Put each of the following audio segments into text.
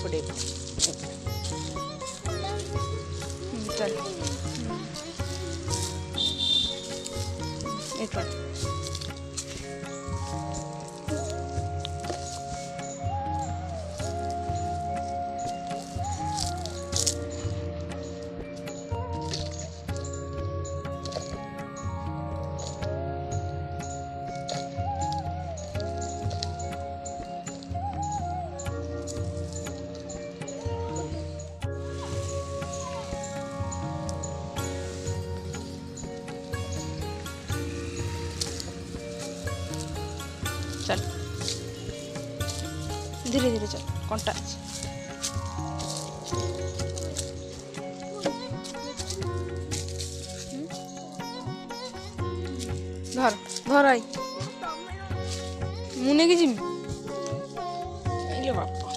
एपटे चल एक चल धीरे धीरे चल कंटा धर धर आई मुने की जिमी बापा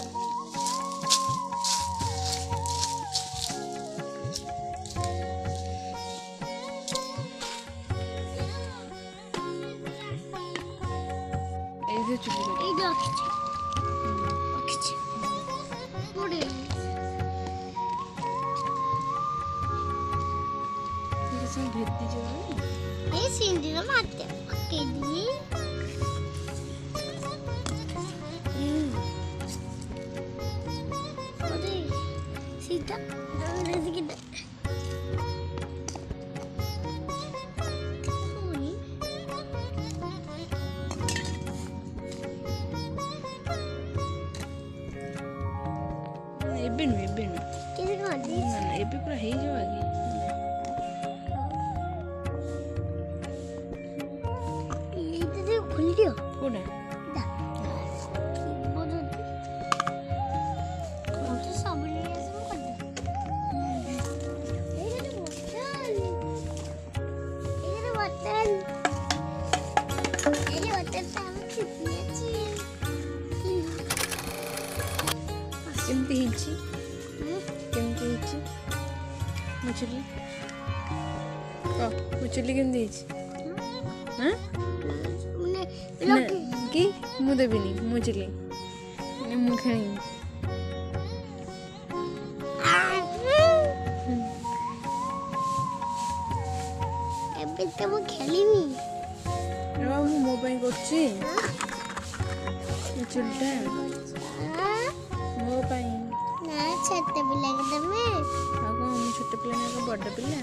एबे पूरा हे जो आगे ये तो खुल दियो कोना केमती हिची मुचली मुचली केमती हिची हां कि मु देबिनी मुचली ने मु खेणी एबे तो मु खेलिनी रो मु मोबाइल करछि मुचलटा मो पाई ना छोटे पिला के तमे आगो मु छोटे पिला ना बड़ पिला